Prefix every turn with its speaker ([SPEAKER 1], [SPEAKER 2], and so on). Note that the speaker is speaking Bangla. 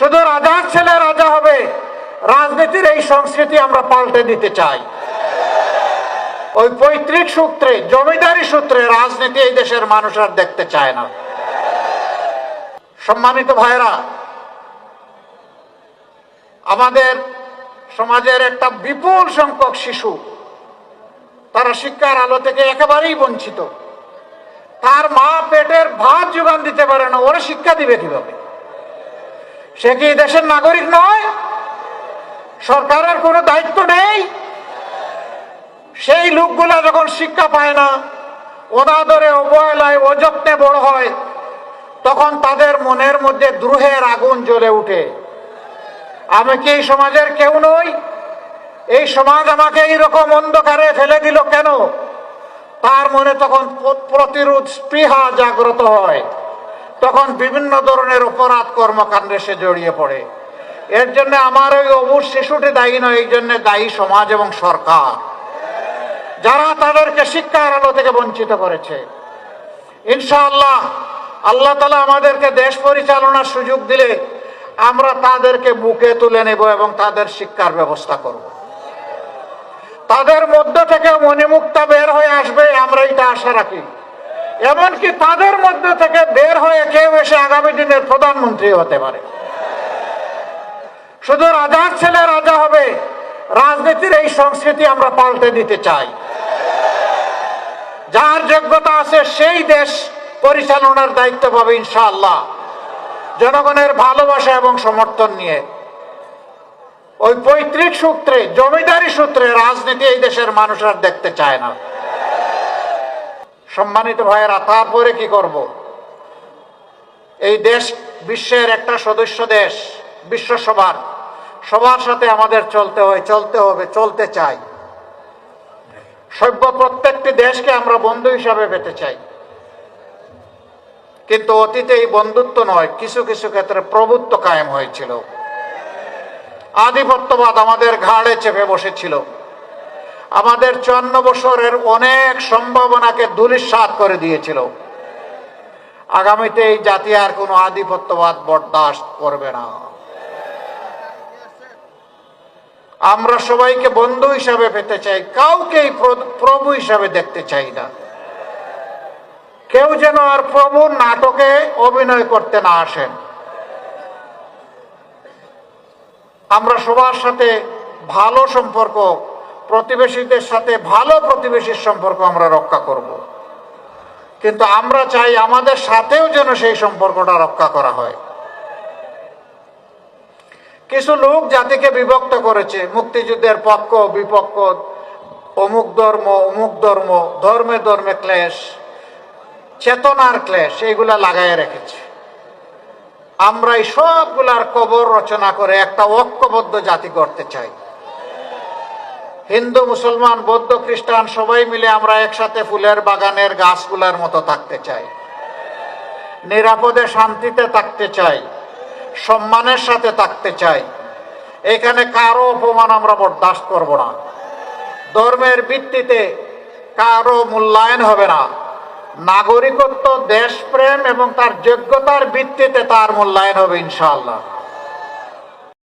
[SPEAKER 1] শুধু রাজার ছেলে রাজা হবে, রাজনীতির এই সংস্কৃতি আমরা পাল্টে দিতে চাই। ওই পৈতৃক সূত্রে, জমিদারি সূত্রে রাজনীতি এই দেশের মানুষ আর দেখতে চায় না। সম্মানিত ভাইরা, আমাদের সমাজের একটা বিপুল সংখ্যক শিশু, তারা শিক্ষার আলো থেকে একেবারেই বঞ্চিত। তার মা পেটের ভাত যোগান দিতে পারে না, ওরা শিক্ষা দিবে কিভাবে? সে কি দেশের নাগরিক নয়? সরকারের কোনো দায়িত্ব নেই? সেই লোকগুলা যখন শিক্ষা পায় না, অনাদরে অবহেলায় অযত্নে বড় হয়, তখন তাদের মনের মধ্যে দ্রোহের আগুন জ্বলে উঠে। আমি কি এই সমাজের কেউ নই? এই সমাজ আমাকে এইরকম অন্ধকারে ফেলে দিল কেন? তার মনে তখন প্রতিরোধ স্পৃহা জাগ্রত হয়, তখন বিভিন্ন ধরনের অপরাধ কর্মকাণ্ডে সে জড়িয়ে পড়ে। এর জন্য আমার ওই অবুঝ শিশুটি দায়ী নয়, এই জন্য দায়ী সমাজ এবং সরকার, যারা তাদেরকে শিক্ষার আলো থেকে বঞ্চিত করেছে। ইনশাআল্লাহ আল্লাহ তাআলা আমাদেরকে দেশ পরিচালনার সুযোগ দিলে আমরা তাদেরকে বুকে তুলে নেব এবং তাদের শিক্ষার ব্যবস্থা করব। তাদের মধ্য থেকে মণিমুক্তা বের হয়ে আসবে, আমরা এটা আশা রাখি। এমনকি তাদের মধ্য থেকে বের হয়ে কেউ এসে আগামী দিনের প্রধানমন্ত্রী হতে পারে। শুধু রাজার ছেলে রাজা হবে, রাজনীতির এই সংস্কৃতি আমরা পাল্টে দিতে চাই। যার যোগ্যতা আছে সেই দেশ পরিচালনার দায়িত্ব পাবে ইনশাআল্লাহ, জনগণের ভালোবাসা এবং সমর্থন নিয়ে। ওই পৈতৃক সূত্রে, জমিদারি সূত্রে রাজনীতি এই দেশের মানুষ আর দেখতে চায় না। সম্মানিত ভাইয়েরা, তারপরে কি করব? এই দেশ বিশ্বের একটা সদস্য দেশ, বিশ্বসভার, সবার সাথে আমাদের চলতে হবে, চলতে চাই। সভ্য প্রত্যেকটি দেশকে আমরা বন্ধু হিসাবে পেতে চাই, কিন্তু অতীতে এই বন্ধুত্ব নয়, কিছু কিছু ক্ষেত্রে প্রভুত্ব কায়েম হয়েছিল। আধিপত্যবাদ আমাদের ঘাড়ে চেপে বসেছিল, আমাদের 54 বছরের অনেক সম্ভাবনাকে ধূলিসাৎ করে দিয়েছিল। আগামীতে এই জাতি আর কোনো আধিপত্যবাদ বরদাস্ত করবে না। আমরা সবাইকে বন্ধু হিসাবে পেতে চাই, কাউকে প্রভু হিসাবে দেখতে চাই না। কেউ যেন আর প্রভুর নাটকে অভিনয় করতে না আসেন। আমরা সবার সাথে ভালো সম্পর্ক, প্রতিবেশীদের সাথে ভালো প্রতিবেশীর সম্পর্ক আমরা রক্ষা করব, কিন্তু আমরা চাই আমাদের সাথেও যেন সেই সম্পর্কটা রক্ষা করা হয়। কিছু লোক জাতিকে বিভক্ত করেছে, মুক্তিযুদ্ধের পক্ষ বিপক্ষ, অমুক ধর্ম, ধর্মে ধর্মে ক্লেশ, চেতনার ক্লেশ, এইগুলা লাগাই রেখেছে। আমরা এই সবগুলার কবর রচনা করে একটা ঐক্যবদ্ধ জাতি করতে চাই। হিন্দু, মুসলমান, বৌদ্ধ, খ্রিস্টান সবাই মিলে আমরা একসাথে ফুলের বাগানের গাছগুলার মতো থাকতে চাই, নিরাপদে শান্তিতে থাকতে চাই, সম্মানের সাথে থাকতে চাই। এখানে কারো অপমান আমরা বরদাস্ত করব না। ধর্মের ভিত্তিতে কারো মূল্যায়ন হবে না। নাগরিকত্ব, দেশপ্রেম এবং তার যোগ্যতার ভিত্তিতে তার মূল্যায়ন হবে ইনশাআল্লাহ।